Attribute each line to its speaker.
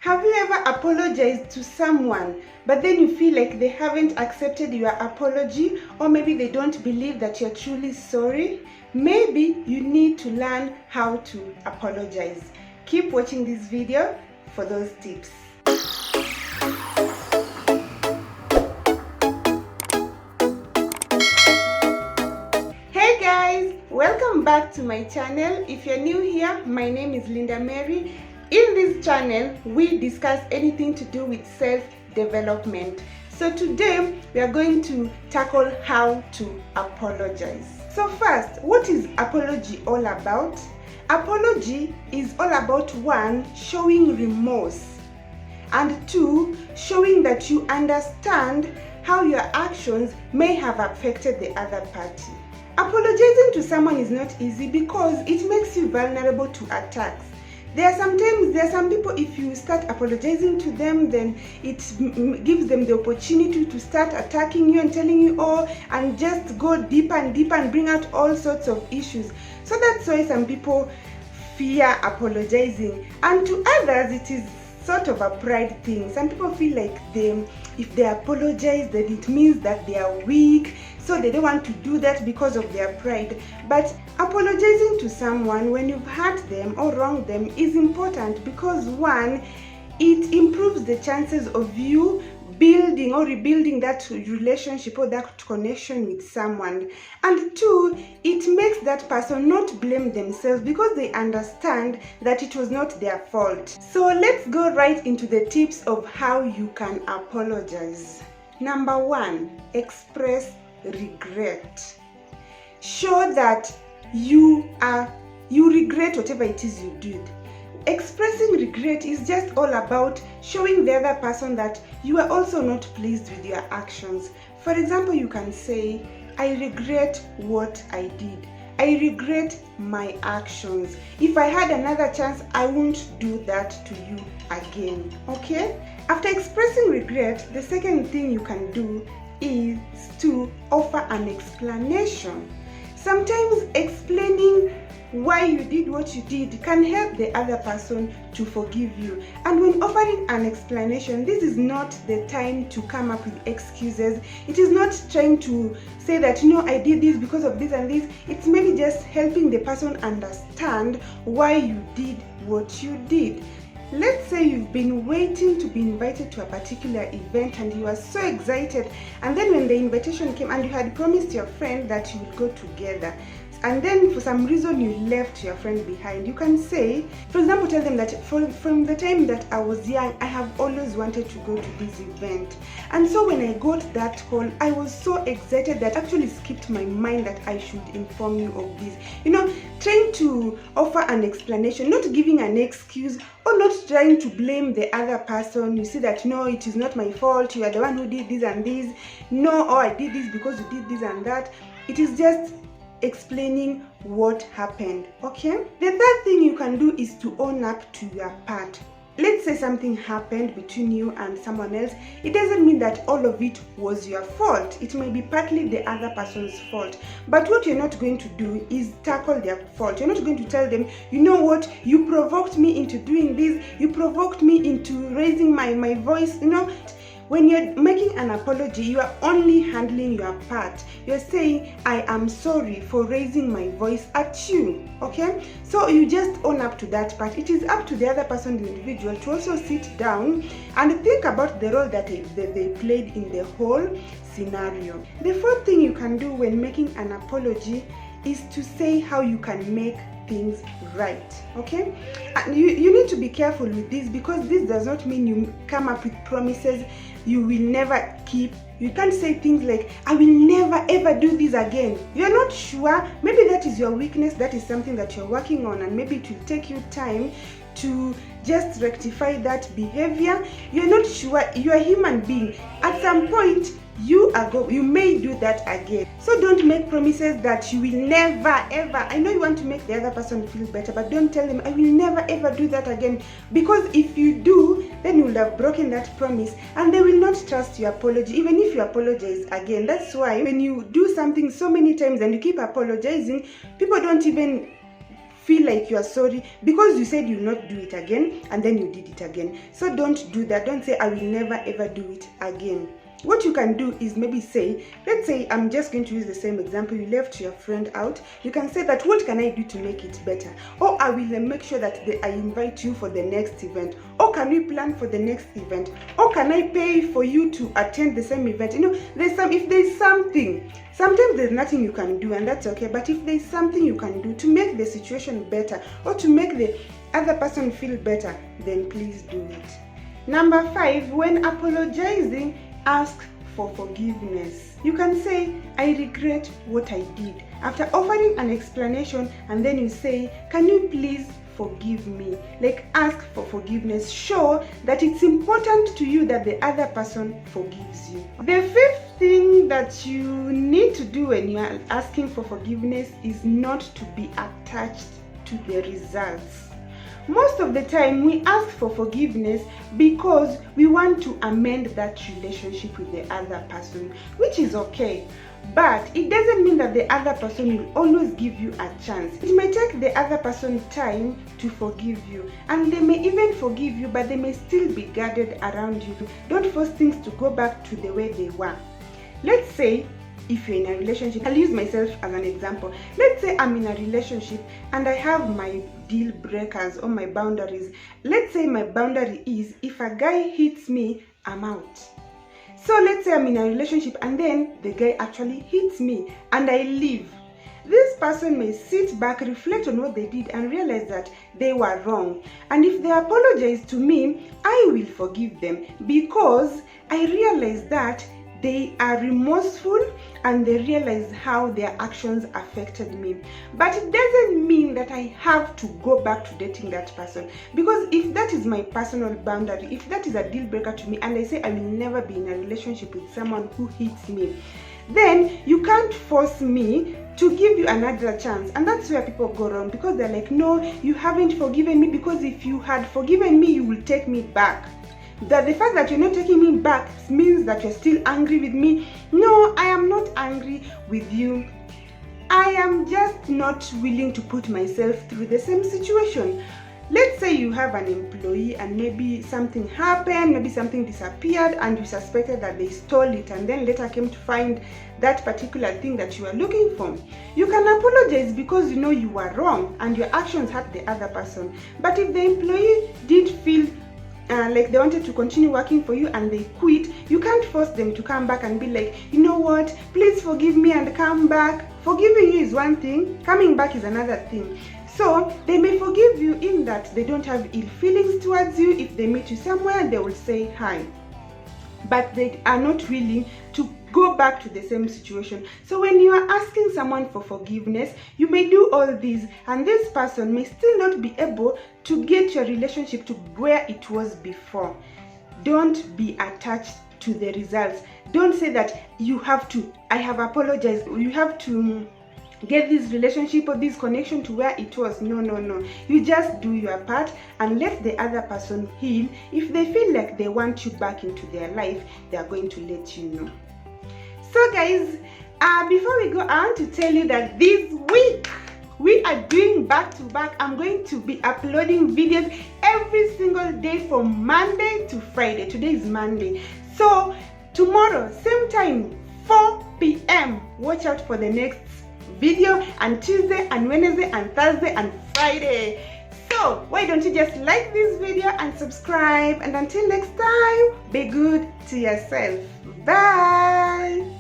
Speaker 1: Have you ever apologized to someone, but then you feel like they haven't accepted your apology, or maybe they don't believe that you're truly sorry? Maybe you need to learn how to apologize. Keep watching this video for those tips. Hey guys, welcome back to my channel. If you're new here, my name is Linda Mary. In this channel, we discuss anything to do with self-development. So today, we are going to tackle how to apologize. So first, what is apology all about? Apology is all about 1, showing remorse, and 2, showing that you understand how your actions may have affected the other party. Apologizing to someone is not easy because it makes you vulnerable to attacks. There are some people, if you start apologizing to them, then it gives them the opportunity to start attacking you and telling you and just go deeper and deeper and bring out all sorts of issues. So that's why some people fear apologizing, and to others it is sort of a pride thing. Some people feel like if they apologize, then it means that they are weak, so they don't want to do that because of their pride. But apologizing to someone when you've hurt them or wronged them is important because 1, it improves the chances of you building or rebuilding that relationship or that connection with someone, and 2, it makes that person not blame themselves because they understand that it was not their fault. So let's go right into the tips of how you can apologize. Number 1, express regret. Show that you regret whatever it is you did. Expressing regret is just all about showing the other person that you are also not pleased with your actions. For example, you can say, I regret what I did. I regret my actions. If I had another chance, I won't do that to you again. Okay? After expressing regret, the second thing you can do is to offer an explanation. Sometimes explaining why you did what you did can help the other person to forgive you. And when offering an explanation, this is not the time to come up with excuses. It is not trying to say that, I did this because of this and this. It's maybe just helping the person understand why you did what you did. Let's say you've been waiting to be invited to a particular event and you are so excited, and then when the invitation came and you had promised your friend that you would go together, and then for some reason you left your friend behind, you can say, for example, tell them that from the time that I was young, I have always wanted to go to this event. And so when I got that call, I was so excited that actually skipped my mind that I should inform you of this. Trying to offer an explanation, not giving an excuse or not trying to blame the other person. You see that, no, it is not my fault, you are the one who did this and this. No, I did this because you did this and that. It is just explaining what happened. Okay, the third thing you can do is to own up to your part. Let's say something happened between you and someone else. It doesn't mean that all of it was your fault. It may be partly the other person's fault. But what you're not going to do is tackle their fault. You're not going to tell them, you know what, you provoked me into doing this, you provoked me into raising my voice. When you're making an apology, you are only handling your part. You're saying, I am sorry for raising my voice at you. Okay? So you just own up to that part. It is up to the other person, the individual, to also sit down and think about the role that they played in the whole scenario. The fourth thing you can do when making an apology is to say how you can make things right. Okay, and you need to be careful with this because this does not mean you come up with promises you will never keep. You can't say things like, I will never ever do this again. You're not sure. Maybe that is your weakness. That is something that you're working on, and maybe it will take you time to just rectify that behavior. You're not sure. You're a human being. At some point, you may do that again. So don't make promises that you will never ever. I know you want to make the other person feel better, but don't tell them, I will never ever do that again, because if you do, then you will have broken that promise and they will not trust your apology even if you apologize again. That's why when you do something so many times and you keep apologizing, people don't even feel like you are sorry because you said you'll not do it again and then you did it again. So don't do that. Don't say I will never ever do it again. What you can do is maybe say, let's say I'm just going to use the same example. You left your friend out. You can say that, what can I do to make it better? Or I will make sure that I invite you for the next event. Or can we plan for the next event? Or can I pay for you to attend the same event? If there's something, sometimes there's nothing you can do and that's okay. But if there's something you can do to make the situation better or to make the other person feel better, then please do it. Number 5, when apologizing, ask for forgiveness. You can say, I regret what I did. After offering an explanation, and then you say, can you please forgive me? Like, ask for forgiveness. Show that it's important to you that the other person forgives you. The 5th thing that you need to do when you are asking for forgiveness is not to be attached to the results. Most of the time, we ask for forgiveness because we want to amend that relationship with the other person, which is okay. But it doesn't mean that the other person will always give you a chance. It may take the other person time to forgive you, and they may even forgive you, but they may still be guarded around you. Don't force things to go back to the way they were. Let's say, if you're in a relationship, I'll use myself as an example. Let's say I'm in a relationship and I have my deal breakers or my boundaries. Let's say my boundary is, if a guy hits me, I'm out. So let's say I'm in a relationship and then the guy actually hits me and I leave. This person may sit back, reflect on what they did and realize that they were wrong. And if they apologize to me, I will forgive them because I realize that they are remorseful and they realize how their actions affected me. But it doesn't mean that I have to go back to dating that person, because if that is my personal boundary, if that is a deal breaker to me and I say I will never be in a relationship with someone who hits me, then you can't force me to give you another chance. And that's where people go wrong, because they're like, no, you haven't forgiven me, because if you had forgiven me, you will take me back. That the fact that you're not taking me back means that you're still angry with me. No, I am not angry with you. I am just not willing to put myself through the same situation. Let's say you have an employee and maybe something happened, maybe something disappeared and you suspected that they stole it, and then later came to find that particular thing that you are looking for. You can apologize because you know you were wrong and your actions hurt the other person. But if the employee did feel like they wanted to continue working for you and they quit, you can't force them to come back and be like, you know what, please forgive me and come back. Forgiving you is one thing, coming back is another thing. So they may forgive you in that they don't have ill feelings towards you. If they meet you somewhere, they will say hi, but they are not willing to go back to the same situation. So when you are asking someone for forgiveness, you may do all these and this person may still not be able to get your relationship to where it was before. Don't be attached to the results. Don't say that you have to, I have apologized, you have to get this relationship or this connection to where it was. No. You just do your part and let the other person heal. If they feel like they want you back into their life, they are going to let you know. So guys, before we go, I want to tell you that this week we are doing back to back. I'm going to be uploading videos every single day from Monday to Friday. Today is Monday. So tomorrow, same time, 4 p.m. Watch out for the next video, and Tuesday and Wednesday and Thursday and Friday. So why don't you just like this video and subscribe, and until next time, be good to yourself. Bye.